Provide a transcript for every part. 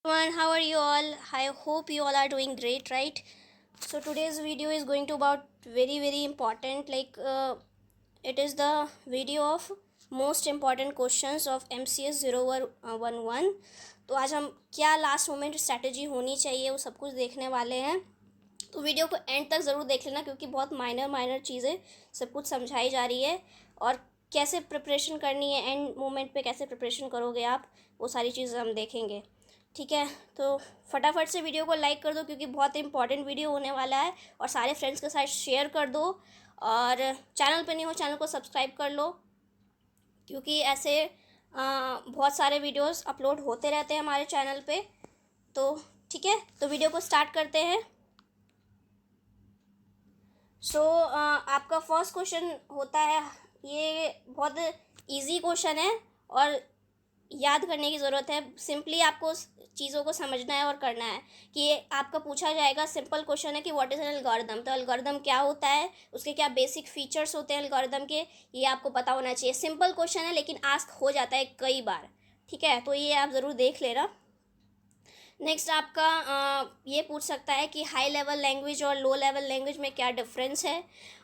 Everyone, how are you all? I hope you all are doing great, right? So today's video is going to about very important, it is the video of most important questions of MCS 011। तो आज हम क्या last moment strategy होनी चाहिए वो सब कुछ देखने वाले हैं। तो वीडियो को एंड तक ज़रूर देख लेना क्योंकि बहुत माइनर चीज़ें सब कुछ समझाई जा रही है और कैसे प्रिपरेशन करनी है, एंड मोमेंट पे कैसे प्रिपरेशन करोगे आप, वो सारी चीज़ें हम देखेंगे। ठीक है, तो फटाफट से वीडियो को लाइक कर दो क्योंकि बहुत इंपॉर्टेंट वीडियो होने वाला है, और सारे फ्रेंड्स के साथ शेयर कर दो। और चैनल पे नहीं हो, चैनल को सब्सक्राइब कर लो क्योंकि ऐसे बहुत सारे वीडियोस अपलोड होते रहते हैं हमारे चैनल पे। तो ठीक है, तो वीडियो को स्टार्ट करते हैं। आपका फर्स्ट क्वेश्चन होता है, ये बहुत इजी क्वेश्चन है और याद करने की ज़रूरत है। सिंपली आपको चीज़ों को समझना है और करना है कि ये आपका पूछा जाएगा। सिंपल क्वेश्चन है कि व्हाट इज़ एन एल्गोरिदम। तो एल्गोरिदम क्या होता है, उसके क्या बेसिक फीचर्स होते हैं एल्गोरिदम के, ये आपको पता होना चाहिए। सिंपल क्वेश्चन है लेकिन आस्क हो जाता है कई बार। ठीक है, तो ये आप ज़रूर देख लेना। नेक्स्ट आपका ये पूछ सकता है कि हाई लेवल लैंग्वेज और लो लेवल लैंग्वेज में क्या डिफरेंस है,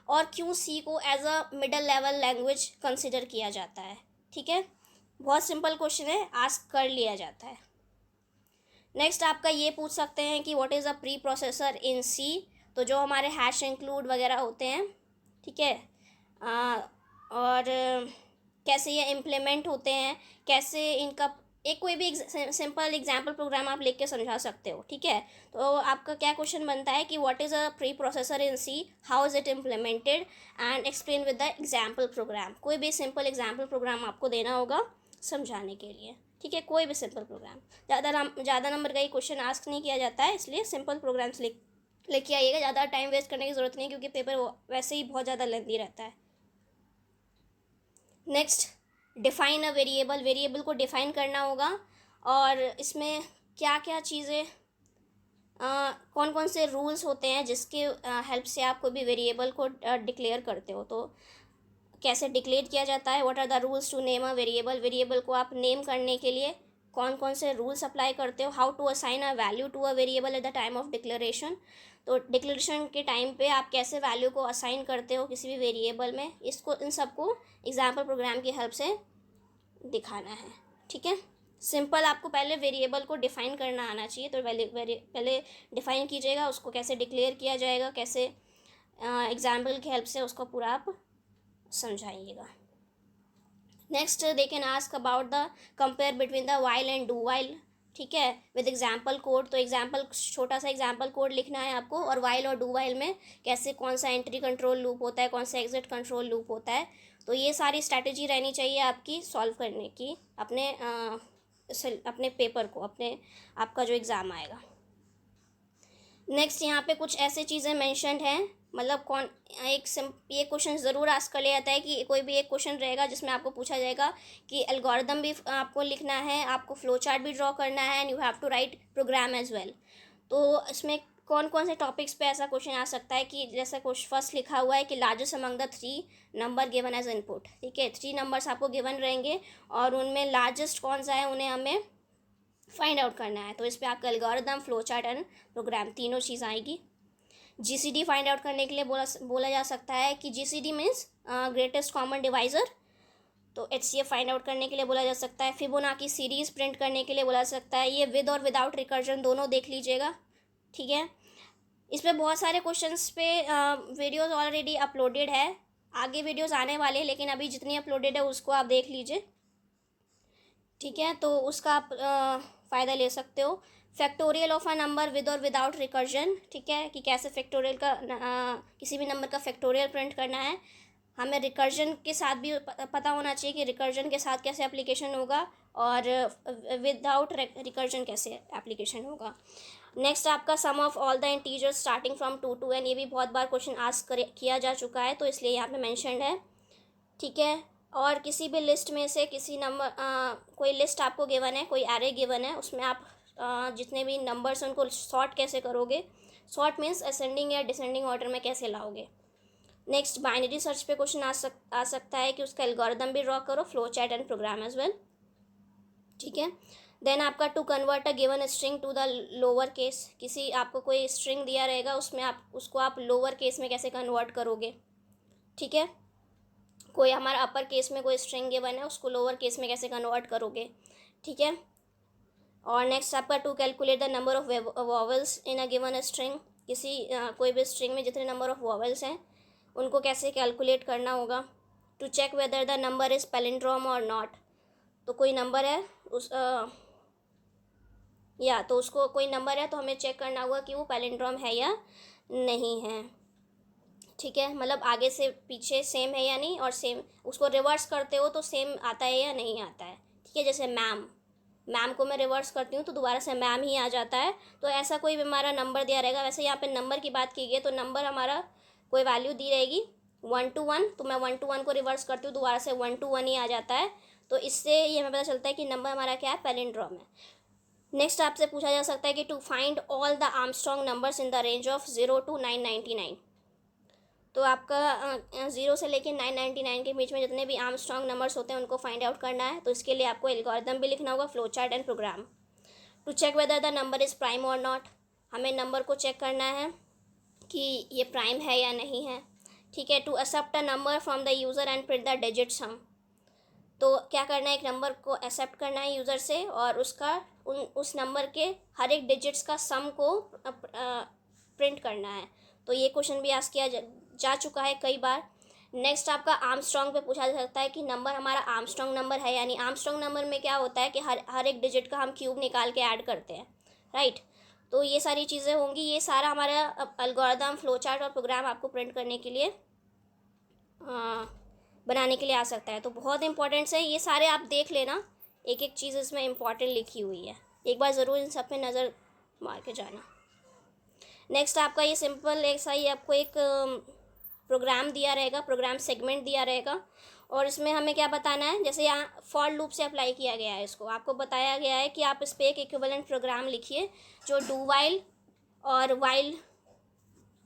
और क्यों सी को as a middle level language consider किया जाता है। ठीक है, बहुत सिंपल क्वेश्चन है, आस्क कर लिया जाता है। नेक्स्ट आपका ये पूछ सकते हैं कि what is a preprocessor in C. तो जो हमारे हैश इंक्लूड वगैरह होते हैं, ठीक है, और कैसे ये इम्प्लीमेंट होते हैं, कैसे इनका एक कोई भी सिंपल एग्जाम्पल प्रोग्राम आप लिख के समझा सकते हो। ठीक है, तो आपका क्या क्वेश्चन बनता है कि what is a preprocessor in C, how is it implemented, and explain with the example program. कोई भी सिंपल एग्जाम्पल प्रोग्राम आपको देना होगा समझाने के लिए। ठीक है, कोई भी सिंपल प्रोग्राम, ज़्यादा नंबर का ही क्वेश्चन आस्क नहीं किया जाता है, इसलिए सिंपल प्रोग्राम्स लेके आइएगा। ज़्यादा टाइम वेस्ट करने की ज़रूरत नहीं है क्योंकि पेपर वैसे ही बहुत ज़्यादा लेंथी रहता है। नेक्स्ट, डिफ़ाइन अ वेरिएबल। वेरिएबल को डिफ़ाइन करना होगा और इसमें क्या क्या चीज़ें, कौन कौन से रूल्स होते हैं जिसके हेल्प से आप कोई भी वेरिएबल को डिक्लेयर करते हो। तो कैसे डिक्लेयर किया जाता है, what are the rules to name a variable. Variable को आप नेम करने के लिए कौन कौन से रूल्स अप्लाई करते हो। How to assign a value to a variable at the time of declaration. तो डिक्लेरेशन के टाइम पे आप कैसे वैल्यू को असाइन करते हो किसी भी वेरिएबल में, इसको इन सबको एग्जाम्पल प्रोग्राम की हेल्प से दिखाना है। ठीक है, सिंपल आपको पहले वेरिएबल को डिफ़ाइन करना आना चाहिए। तो पहले डिफ़ाइन कीजिएगा उसको, कैसे डिक्लेयर किया जाएगा, कैसे एग्जाम्पल की हेल्प से उसको पूरा आप समझाइएगा। Next they can ask about the compare between the while and do while. ठीक है, विद एग्जाम्पल कोड। तो एग्जाम्पल, छोटा सा एग्जाम्पल कोड लिखना है आपको, और वाइल और डू वाइल में कैसे कौन सा एंट्री कंट्रोल लूप होता है, कौन सा एग्जिट कंट्रोल लूप होता है। तो ये सारी स्ट्रैटेजी रहनी चाहिए आपकी सॉल्व करने की अपने पेपर को, अपने आपका जो एग्ज़ाम आएगा। नेक्स्ट यहाँ पे कुछ ऐसे चीज़ें मैंशनड हैं, मतलब कौन ये क्वेश्चन ज़रूर आस्क कर लिया जाता है कि कोई भी एक क्वेश्चन रहेगा जिसमें आपको पूछा जाएगा कि एल्गोरिदम भी आपको लिखना है, आपको फ्लो चार्ट भी ड्रॉ करना है, and you have to write program as well. तो इसमें कौन कौन से टॉपिक्स पे ऐसा क्वेश्चन आ सकता है कि जैसे कुछ फर्स्ट लिखा हुआ है कि largest among the 3 number given as input. ठीक है, 3 नंबर्स आपको गिवन रहेंगे और उनमें लार्जेस्ट कौन सा है उन्हें हमें फाइंड आउट करना है। तो इस पर आपका algorithm, flow chart and program तीनों चीज़ आएगी। जीसीडी फाइंड आउट करने के लिए बोला जा सकता है कि GCD means greatest common divisor. तो एचसीएफ फाइंड आउट करने के लिए बोला जा सकता है। फिबोनाची सीरीज़ प्रिंट करने के लिए बोला जा सकता है। ये विद और विदाउट रिकर्जन दोनों देख लीजिएगा। ठीक है, इस पर बहुत सारे क्वेश्चंस पे वीडियोस ऑलरेडी अपलोडेड है, आगे वीडियोस आने वाले हैं, लेकिन अभी जितनी अपलोडेड है उसको आप देख लीजिए। ठीक है, तो उसका आप फ़ायदा ले सकते हो। Factorial of a number with और विदाउट रिकर्जन। ठीक है, कि कैसे फैक्टोरियल का किसी भी नंबर का फैक्टोरियल प्रिंट करना है। हमें रिकर्जन के साथ भी पता होना चाहिए कि रिकर्जन के साथ कैसे एप्लीकेशन होगा और विदाउट रिकर्जन कैसे एप्लीकेशन होगा। नेक्स्ट आपका sum of all the integers starting from 2 to n। ये भी बहुत बार क्वेश्चन आस्क किया जा चुका है, तो इसलिए यहाँ पे मैंशनड है। ठीक है, और किसी भी लिस्ट में से किसी नंबर, कोई लिस्ट आपको गिवन है, कोई एरे गिवन है, उसमें आप जितने भी नंबर्स हैं उनको सॉर्ट कैसे करोगे। सॉर्ट मीन्स असेंडिंग या डिसेंडिंग ऑर्डर में कैसे लाओगे। नेक्स्ट बाइनरी सर्च पे क्वेश्चन आ सकता है कि उसका एल्गोरिदम भी ड्रॉ करो, flow chart and program as well. ठीक है, देन आपका to convert a given string to the lower case, किसी आपको कोई स्ट्रिंग दिया रहेगा, उसमें आप उसको आप लोअर केस में कैसे कन्वर्ट करोगे, ठीक है। कोई हमारा अपर केस में कोई स्ट्रिंग गिवन है, उसको लोअर केस में कैसे कन्वर्ट करोगे, ठीक है। और नेक्स्ट आपका to calculate the number of vowels in a given string, किसी कोई भी स्ट्रिंग में जितने नंबर ऑफ वॉवल्स हैं उनको कैसे कैलकुलेट करना होगा। To check whether the number is palindrome और नॉट, तो कोई नंबर है उस या तो उसको कोई नंबर है तो हमें चेक करना होगा कि वो पैलिंड्रोम है या नहीं है, ठीक है। मतलब आगे से पीछे सेम है या नहीं, और सेम उसको रिवर्स करते हो तो सेम आता है या नहीं आता है, ठीक है। जैसे मैम, मैम को मैं रिवर्स करती हूँ तो दोबारा से मैम ही आ जाता है। तो ऐसा कोई भी हमारा नंबर दिया रहेगा, वैसे यहाँ पे नंबर की बात की गई है तो नंबर हमारा कोई वैल्यू दी रहेगी 1 to 1, तो मैं 1 to 1 को रिवर्स करती हूँ, दोबारा से 1 to 1 ही आ जाता है। तो इससे ये हमें पता चलता है कि नंबर हमारा क्या है, पैलिंड्रोम है। नेक्स्ट आपसे पूछा जा सकता है कि to find all the Armstrong numbers in the range of 0 to 999, तो आपका 0 से लेकर 999 के बीच में जितने भी आर्मस्ट्रॉन्ग नंबर्स होते हैं उनको फाइंड आउट करना है। तो इसके लिए आपको एल्गोरिथम भी लिखना होगा, flow chart and program. To check whether the number is prime और नॉट, हमें नंबर को चेक करना है कि ये प्राइम है या नहीं है, ठीक है। To accept a number from the user and print the digit sum, तो क्या करना है, एक नंबर को एक्सेप्ट करना है यूज़र से और उसका उस नंबर के हर एक डिजिट्स का सम को प्रिंट करना है। तो ये क्वेश्चन भी आस्क किया जा चुका है कई बार। नेक्स्ट आपका आर्मस्ट्रॉन्ग पे पूछा जा सकता है कि नंबर हमारा आर्मस्ट्रॉन्ग नंबर है यानी आर्मस्ट्रॉन्ग नंबर में क्या होता है कि हर एक डिजिट का हम क्यूब निकाल के ऐड करते हैं, राइट। तो ये सारी चीज़ें होंगी, ये सारा हमारा एल्गोरिथम, फ्लो चार्ट और प्रोग्राम आपको प्रिंट करने के लिए बनाने के लिए आ सकता है। तो बहुत इंपॉर्टेंट्स है ये सारे, आप देख लेना, एक एक चीज़ इसमें इंपॉर्टेंट लिखी हुई है, एक बार ज़रूर इन सब पे नज़र मार के जाना। नेक्स्ट आपका ये सिंपल ऐसा ही आपको एक प्रोग्राम दिया रहेगा, प्रोग्राम सेगमेंट दिया रहेगा, और इसमें हमें क्या बताना है, जैसे यहाँ फॉर लूप से अप्लाई किया गया है, इसको आपको बताया गया है कि आप इस पर एक इक्विवेलेंट प्रोग्राम लिखिए जो डू वाइल और वाइल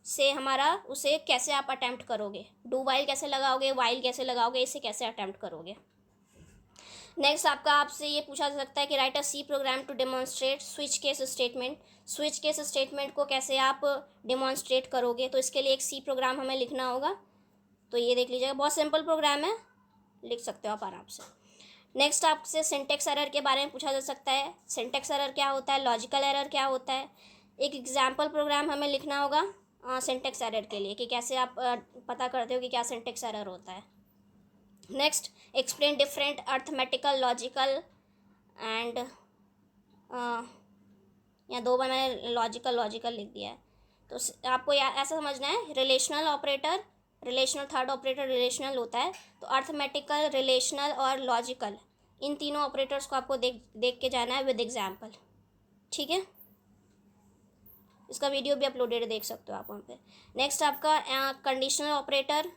से हमारा उसे कैसे आप अटैम्प्ट करोगे, डू वाइल कैसे लगाओगे, वाइल कैसे लगाओगे, इसे कैसे अटैम्प्ट करोगे। नेक्स्ट आपका आपसे ये पूछा जा सकता है कि write a C program to demonstrate switch case statement, switch case statement को कैसे आप डेमोन्स्ट्रेट करोगे, तो इसके लिए एक सी प्रोग्राम हमें लिखना होगा। तो ये देख लीजिएगा, बहुत सिंपल प्रोग्राम है, लिख सकते हो आप आराम से। नेक्स्ट आपसे सिंटेक्स एरर के बारे में पूछा जा सकता है, सिंटेक्स एरर क्या होता है, लॉजिकल एरर क्या होता है। एक एग्जाम्पल प्रोग्राम हमें लिखना होगा सिंटेक्स एरर के लिए कि कैसे आप पता करते हो कि क्या सिंटेक्स एरर होता है। Next explain different arithmetical, logical and, यहाँ 2 बार मैंने लॉजिकल लिख दिया है। तो आपको ऐसा समझना है, relational operator, relational third operator relational होता है, तो अर्थमेटिकल, रिलेशनल और लॉजिकल, इन तीनों ऑपरेटर्स को आपको देख के जाना है विद एग्जाम्पल, ठीक है। इसका वीडियो भी अपलोडेड है, देख सकते हो आप वहाँ पे। नेक्स्ट आपका कंडीशनल ऑपरेटर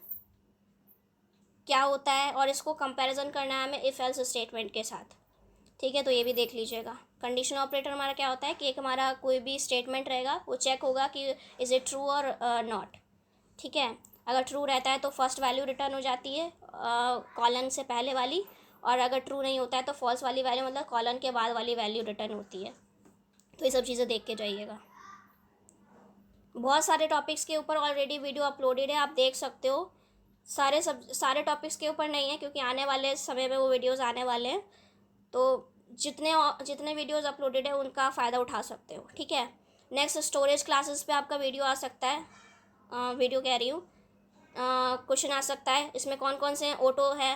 क्या होता है और इसको कंपैरिजन करना है हमें इफ़ एल्स स्टेटमेंट के साथ, ठीक है। तो ये भी देख लीजिएगा। कंडीशनल ऑपरेटर हमारा क्या होता है कि एक हमारा कोई भी स्टेटमेंट रहेगा, वो चेक होगा कि इज़ इट ट्रू और नॉट, ठीक है। अगर ट्रू रहता है तो फर्स्ट वैल्यू रिटर्न हो जाती है कॉलन से पहले वाली, और अगर ट्रू नहीं होता है तो फॉल्स वाली वैल्यू, मतलब कॉलन के बाद वाली वैल्यू रिटर्न होती है। तो ये सब चीज़ें देख के जाइएगा। बहुत सारे टॉपिक्स के ऊपर ऑलरेडी वीडियो अपलोडेड है, आप देख सकते हो। सारे टॉपिक्स के ऊपर नहीं है क्योंकि आने वाले समय में वो वीडियोज़ आने वाले हैं, तो जितने वीडियोज़ अपलोडेड है उनका फ़ायदा उठा सकते हो, ठीक है। नेक्स्ट स्टोरेज क्लासेस पे आपका वीडियो आ सकता है, वीडियो कह रही हूँ, क्वेश्चन आ सकता है। इसमें कौन कौन से हैं, ऑटो है,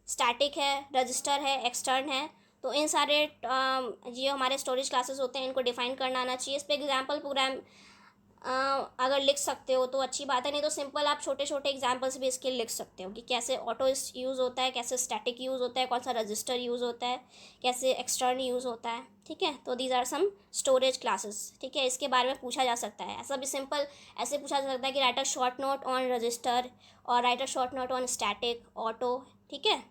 स्टैटिक है, रजिस्टर है, एक्सटर्न है। तो इन सारे जो हमारे स्टोरेज क्लासेस होते हैं इनको डिफाइन करना आना चाहिए। इस पर एग्जाम्पल प्रोग्राम अगर लिख सकते हो तो अच्छी बात है, नहीं तो सिंपल आप छोटे छोटे एग्जांपल्स भी इसके लिख सकते हो कि कैसे ऑटो यूज़ होता है, कैसे स्टैटिक यूज़ होता है, कौन सा रजिस्टर यूज़ होता है, कैसे एक्सटर्न यूज़ होता है, ठीक है। तो these are some storage classes, ठीक है। इसके बारे में पूछा जा सकता है, ऐसा भी सिंपल ऐसे पूछा जा सकता है कि write a short note on register और write a short note on static auto, ठीक है।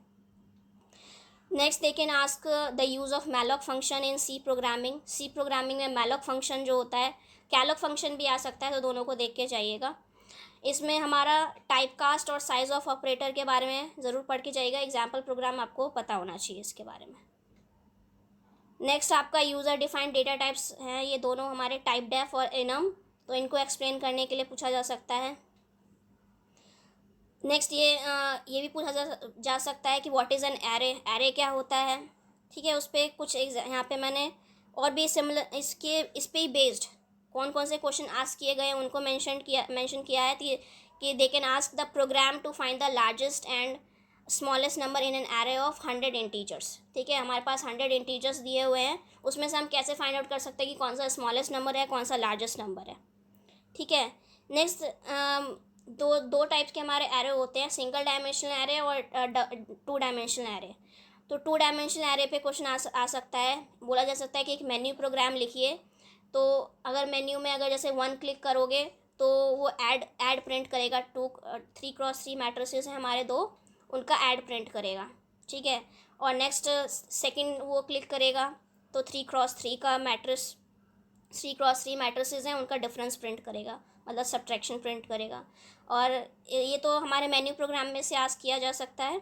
Next they can ask the use of malloc function in C programming, C programming में मैलॉक फंक्शन जो होता है, कैलॉक फंक्शन भी आ सकता है, तो दोनों को देख के जाइएगा। इसमें हमारा टाइप कास्ट और साइज़ ऑफ ऑपरेटर के बारे में ज़रूर पढ़ के जाइएगा, एग्जाम्पल प्रोग्राम आपको पता होना चाहिए इसके बारे में। नेक्स्ट आपका यूज़र डिफाइंड डेटा टाइप्स हैं, ये दोनों हमारे टाइप डेफ और इनम, तो इनको एक्सप्लेन करने के लिए पूछा जा सकता है। नेक्स्ट ये भी पूछा जा सकता है कि what is an array, array क्या होता है। ठीक है, उस पर कुछ यहाँ पे मैंने और भी सिमिलर इस पे ही बेस्ड कौन कौन से क्वेश्चन आस्क किए गए हैं उनको मेंशन किया है कि they can ask the program to find the largest and smallest number in an array of 100 integers. ठीक है, हमारे पास 100 इंटीजर्स दिए हुए हैं, उसमें से हम कैसे फाइंड आउट कर सकते हैं कि कौन सा स्मॉलेस्ट नंबर है, कौन सा लार्जेस्ट नंबर है। ठीक है, नेक्स्ट दो टाइप्स के हमारे एरे होते हैं, सिंगल डायमेंशनल एरे और 2 डायमेंशनल एरे। तो 2 डायमेंशनल एरे पे क्वेश्चन आ सकता है, बोला जा सकता है कि एक मेन्यू प्रोग्राम लिखिए। तो अगर मेन्यू में अगर जैसे 1 क्लिक करोगे तो वो ऐड प्रिंट करेगा, 3x3 मैट्रिसेस हैं हमारे दो, उनका ऐड प्रिंट करेगा। ठीक है, और नेक्स्ट सेकंड वो क्लिक करेगा तो 3x3 का मैट्रिस 3x3 मैट्रिसेस हैं, उनका डिफरेंस प्रिंट करेगा, मतलब सब्ट्रैक्शन प्रिंट करेगा। और ये तो हमारे मेन्यू प्रोग्राम में से आस्क किया जा सकता है।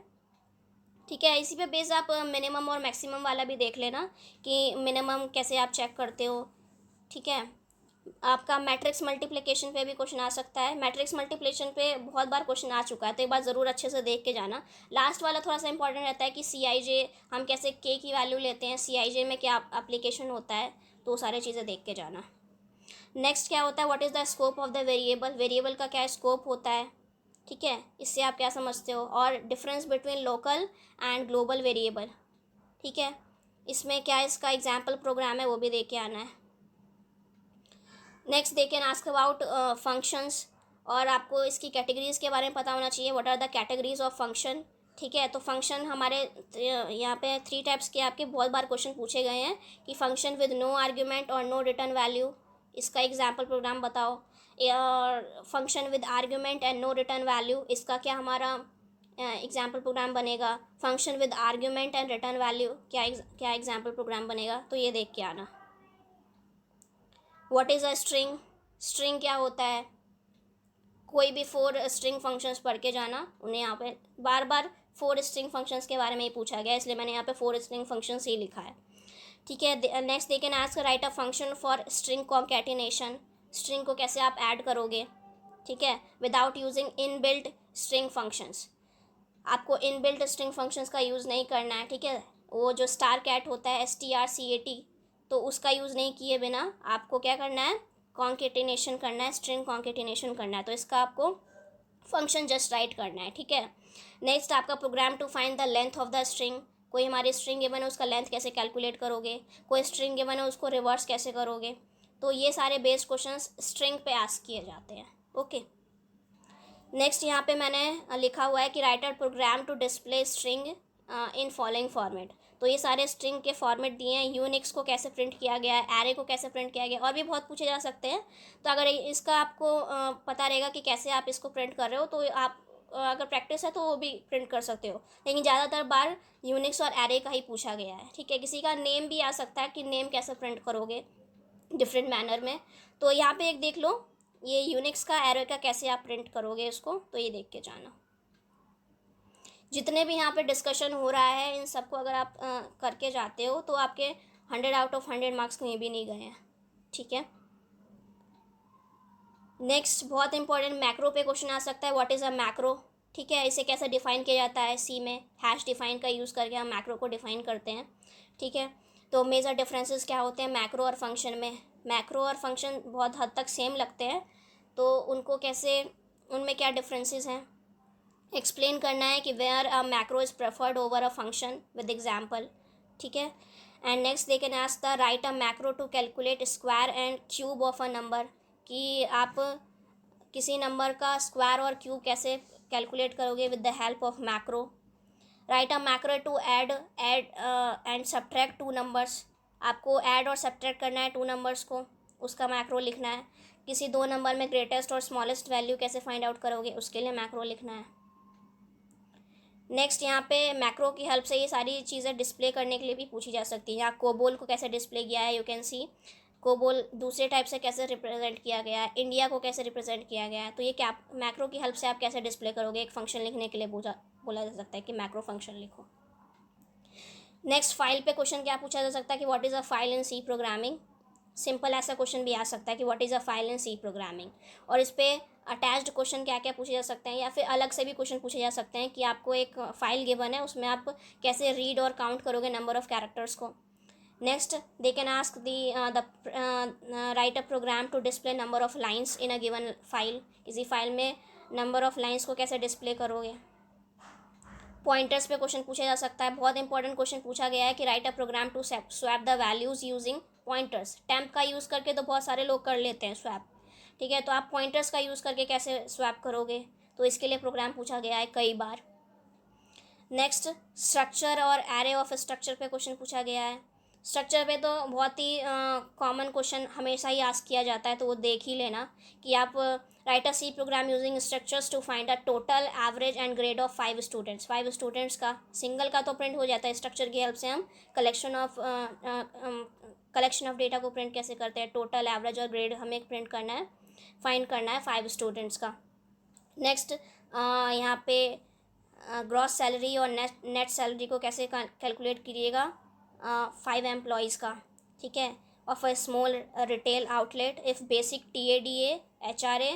ठीक है, इसी पे बेस आप मिनिमम और मैक्सिमम वाला भी देख लेना कि मिनिमम कैसे आप चेक करते हो। ठीक है, आपका मैट्रिक्स मल्टीप्लिकेशन पे भी क्वेश्चन आ सकता है। मैट्रिक्स मल्टीप्लिकेशन पे बहुत बार क्वेश्चन आ चुका है, तो एक बार ज़रूर अच्छे से देख के जाना। लास्ट वाला थोड़ा सा इंपॉर्टेंट रहता है कि CIJ हम कैसे के की वैल्यू लेते हैं, CIJ में क्या एप्लीकेशन होता है, तो सारी चीज़ें देख के जाना। नेक्स्ट क्या होता है, what is the scope of the variable, variable का क्या स्कोप होता है। ठीक है, इससे आप क्या समझते हो, और difference between local and global variable. ठीक है, इसमें क्या इसका एग्जाम्पल प्रोग्राम है वो भी देख के आना है। Next they can ask about functions, और आपको इसकी कैटेगरीज के बारे में पता होना चाहिए, what are the categories of function. ठीक है, तो फंक्शन हमारे यहाँ पे 3 टाइप्स के आपके बहुत बार क्वेश्चन पूछे गए हैं कि फंक्शन विद नो आर्ग्यूमेंट और नो रिटर्न वैल्यू, इसका एग्जाम्पल प्रोग्राम बताओ। और function with argument and no return value, इसका क्या हमारा एग्जाम्पल प्रोग्राम बनेगा। Function with argument and return value क्या एग्जाम्पल प्रोग्राम बनेगा, तो ये देख के आना। What is a string, string क्या होता है, कोई भी 4 स्ट्रिंग फंक्शंस पढ़ के जाना, उन्हें यहाँ पे बार बार 4 स्ट्रिंग फंक्शंस के बारे में ही पूछा गया, इसलिए मैंने यहाँ पे 4 स्ट्रिंग फंक्शंस ही लिखा है। ठीक है, next they can ask write a function for string concatenation, string को कैसे आप ऐड करोगे। ठीक है, without using inbuilt string functions, आपको इनबिल्ट स्ट्रिंग फंक्शंस का यूज़ नहीं करना है। ठीक है, वो जो स्टार कैट होता है strcat, तो उसका यूज़ नहीं किए बिना आपको क्या करना है, कॉन्केटिनेशन करना है, स्ट्रिंग कॉन्केटिनेशन करना है, तो इसका आपको फंक्शन जस्ट राइट करना है। ठीक है, नेक्स्ट आपका program to find the length of the string, कोई हमारी स्ट्रिंग गिवन है उसका लेंथ कैसे कैलकुलेट करोगे, कोई स्ट्रिंग गिवन है उसको रिवर्स कैसे करोगे, तो ये सारे बेस्ड क्वेश्चंस स्ट्रिंग पे आस्क किए जाते हैं। ओके, नेक्स्ट यहाँ पे मैंने लिखा हुआ है कि write a program to display string in following format, तो ये सारे स्ट्रिंग के फॉर्मेट दिए हैं, यूनिक्स को कैसे प्रिंट किया गया है, एरे को कैसे प्रिंट किया गया, और भी बहुत पूछे जा सकते हैं। तो अगर इसका आपको पता रहेगा कि कैसे आप इसको प्रिंट कर रहे हो, तो आप अगर प्रैक्टिस है तो वो भी प्रिंट कर सकते हो, लेकिन ज़्यादातर बार यूनिक्स और एरे का ही पूछा गया है। ठीक है, किसी का नेम भी आ सकता है कि नेम कैसे प्रिंट करोगे डिफरेंट मैनर में, तो यहाँ पे एक देख लो, ये यूनिक्स का एरे का कैसे आप प्रिंट करोगे इसको, तो ये देख के जाना। जितने भी यहाँ पे डिस्कशन हो रहा है इन सबको अगर आप करके जाते हो तो आपके 100 आउट ऑफ 100 मार्क्स कहीं भी नहीं गए हैं। ठीक है, नेक्स्ट बहुत इंपॉर्टेंट मैक्रो पे क्वेश्चन आ सकता है, व्हाट इज़ अ मैक्रो। ठीक है, इसे कैसे डिफाइन किया जाता है, सी में हैश डिफाइन का यूज़ करके हम मैक्रो को डिफाइन करते हैं। ठीक है, तो मेजर डिफरेंसेस क्या होते हैं मैक्रो और फंक्शन में, मैक्रो और फंक्शन बहुत हद तक सेम लगते हैं, तो उनको कैसे, उनमें क्या डिफरेंसेस हैं एक्सप्लेन करना है कि where a macro is preferred over a function with example. ठीक है, and next they can ask the write a macro to calculate square and cube of a number, कि आप किसी नंबर का स्क्वायर और क्यूब कैसे कैलकुलेट करोगे with the help of macro. Write a macro to add and subtract 2 numbers, आपको add और subtract करना है 2 नंबर्स को, उसका मैक्रो लिखना है। किसी 2 नंबर में ग्रेटेस्ट और स्मॉलेस्ट वैल्यू कैसे फाइंड आउट करोगे, उसके लिए मैक्रो लिखना है। नेक्स्ट यहाँ पे मैक्रो की हेल्प से ये सारी चीज़ें डिस्प्ले करने के लिए भी पूछी जा सकती है। यहाँ कोबोल को कैसे डिस्प्ले किया है, यू कैन सी कोबोल दूसरे टाइप से कैसे रिप्रेजेंट किया गया है, इंडिया को कैसे रिप्रेजेंट किया गया है, तो ये क्या मैक्रो की हेल्प से आप कैसे डिस्प्ले करोगे, एक फंक्शन लिखने के लिए बोला जा सकता है कि मैक्रो फंक्शन लिखो। नेक्स्ट, फाइल पे क्वेश्चन क्या पूछा जा सकता है कि what is a file in C programming. Simple ऐसा क्वेश्चन भी आ सकता है कि what is a file in C programming. और इस पे अटैच्ड क्वेश्चन क्या क्या पूछे जा सकते हैं, या फिर अलग से भी क्वेश्चन पूछे जा सकते हैं कि आपको एक फाइल गिवन है, उसमें आप कैसे रीड और काउंट करोगे नंबर ऑफ कैरेक्टर्स को। Next, they can ask the write a program to display number of lines in a given file. किसी फाइल में नंबर ऑफ लाइन्स को कैसे डिस्प्ले करोगे। पॉइंटर्स पे क्वेश्चन पूछा जा सकता है। बहुत इंपॉर्टेंट क्वेश्चन पूछा गया है कि write a program to swap the values using pointers. Temp का यूज़ करके तो बहुत सारे लोग कर लेते हैं स्वैप, ठीक है, तो आप पॉइंटर्स का यूज़ करके कैसे स्वैप करोगे, तो इसके लिए प्रोग्राम पूछा गया है कई बार। नेक्स्ट, स्ट्रक्चर और एरे ऑफ स्ट्रक्चर पे क्वेश्चन पूछा गया है। स्ट्रक्चर पे तो बहुत ही कॉमन क्वेश्चन हमेशा ही आस्क किया जाता है, तो वो देख ही लेना कि आप write a C program using structures to find a total average and grade of 5 students. 5 students का सिंगल का तो प्रिंट हो जाता है, स्ट्रक्चर की हेल्प से हम कलेक्शन ऑफ डेटा को प्रिंट कैसे करते हैं, टोटल एवरेज और ग्रेड हमें प्रिंट करना है, फाइंड करना है 5 स्टूडेंट्स का। नेक्स्ट, यहाँ पे ग्रॉस सैलरी और नेट सैलरी को कैसे कैलकुलेट कीजिएगा 5 एम्प्लॉयज़ का, ठीक है, of a small retail outlet if basic TADA HRA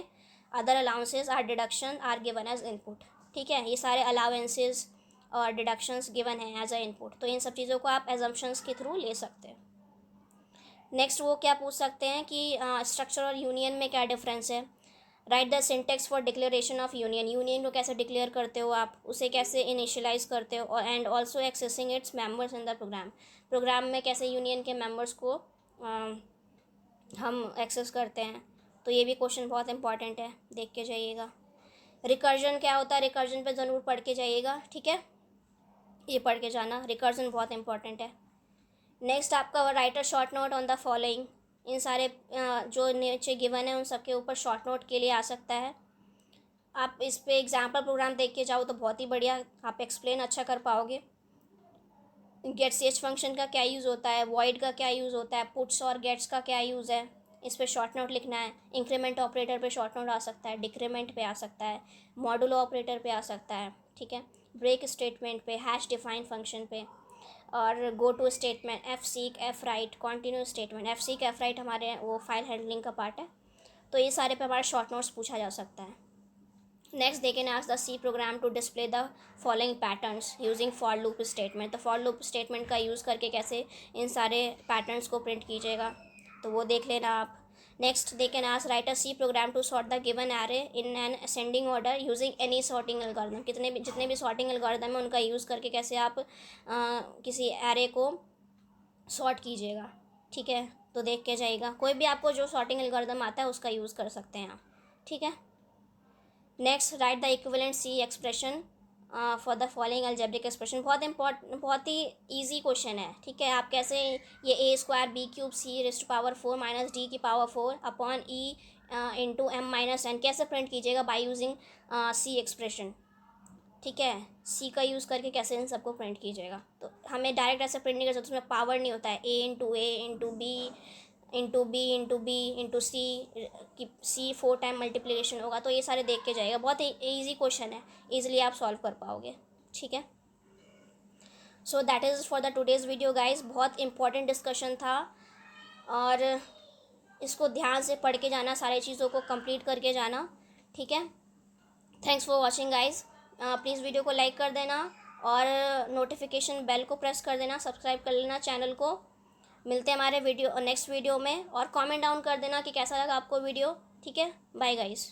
other allowances are deduction are given as input. ठीक है, ये सारे अलाउंसेस और डिडक्शंस गिवन हैं एज अ इनपुट, तो इन सब चीज़ों को आप एजम्पशंस के थ्रू ले सकते हैं। नेक्स्ट, वो क्या पूछ सकते हैं कि स्ट्रक्चर और यूनियन में क्या डिफरेंस है। Write the syntax for declaration of union. Union को कैसे डिक्लेयर करते हो आप, उसे कैसे इनिशियलाइज करते हो, और and also accessing its members in the program. Program में कैसे यूनियन के मेंबर्स को हम एक्सेस करते हैं, तो ये भी क्वेश्चन बहुत इंपॉर्टेंट है, देख के जाइएगा। रिकर्जन क्या होता है, रिकर्जन पे ज़रूर पढ़ के जाइएगा, ठीक है, ये पढ़ के जाना, रिकर्जन बहुत इंपॉर्टेंट है। नेक्स्ट, आपका write a short note on the following. इन सारे जो नीचे गिवन है उन सब के ऊपर शॉर्ट नोट के लिए आ सकता है। आप इस पे एग्जाम्पल प्रोग्राम देख के जाओ तो बहुत ही बढ़िया आप एक्सप्लेन अच्छा कर पाओगे। गेट ch फंक्शन का क्या यूज़ होता है, वॉइड का क्या यूज़ होता है, पुट्स और गेट्स का क्या यूज़ है, इस पे शॉर्ट नोट लिखना है। इंक्रीमेंट ऑपरेटर पे शॉर्ट नोट आ सकता है, डिक्रीमेंट पे आ सकता है, मॉडुलो ऑपरेटर पे आ सकता है, ठीक है, ब्रेक स्टेटमेंट पे, हैश डिफाइन फंक्शन पे, और go to statement, fseek, fwrite, continue statement. Fseek, fwrite हमारे वो फाइल हैंडलिंग का पार्ट है, तो ये सारे पे हमारा शॉर्ट नोट्स पूछा जा सकता है। Next, they can ask the C program to display the following patterns using for loop statement. तो फॉर लूप स्टेटमेंट का यूज़ करके कैसे इन सारे पैटर्न्स को प्रिंट कीजिएगा, तो वो देख लेना आप। Next, they can ask write a C program to sort the given array in an ascending order using any sorting algorithm. जितने भी सॉर्टिंग एल्गोरिथम है उनका यूज़ करके कैसे आप किसी एरे को सॉर्ट कीजिएगा, ठीक है, तो देख के जाइएगा। कोई भी आपको जो सॉर्टिंग एल्गोरिथम आता है उसका यूज़ कर सकते हैं आप, ठीक है। Next, write the equivalent C expression for the following algebraic expression. बहुत ही ईजी क्वेश्चन है, ठीक है। आप कैसे ये a² b³ c⁴ minus d की power 4 upon e into m-n कैसे प्रिंट कीजिएगा बाई यूजिंग सी एक्सप्रेशन, ठीक है। सी का यूज़ करके कैसे इन सबको प्रिंट कीजिएगा, तो हमें डायरेक्ट ऐसे प्रिंट नहीं कर सकते, उसमें पावर नहीं होता है a into b into B into C की सी 4 टाइम मल्टीप्लिकेशन होगा, तो ये सारे देख के जाएगा। बहुत ही ईजी क्वेश्चन है, ईजिली आप सॉल्व कर पाओगे, ठीक है। So that is for the today's video guys. बहुत इंपॉर्टेंट डिस्कशन था, और इसको ध्यान से पढ़ के जाना, सारी चीज़ों को कंप्लीट करके जाना, ठीक है। Thanks for watching guys. Please video को लाइक कर देना और नोटिफिकेशन बेल को प्रेस कर देना, सब्सक्राइब कर लेना चैनल को। मिलते हैं हमारे नेक्स्ट वीडियो में, और कमेंट डाउन कर देना कि कैसा लगा आपको वीडियो, ठीक है। Bye guys.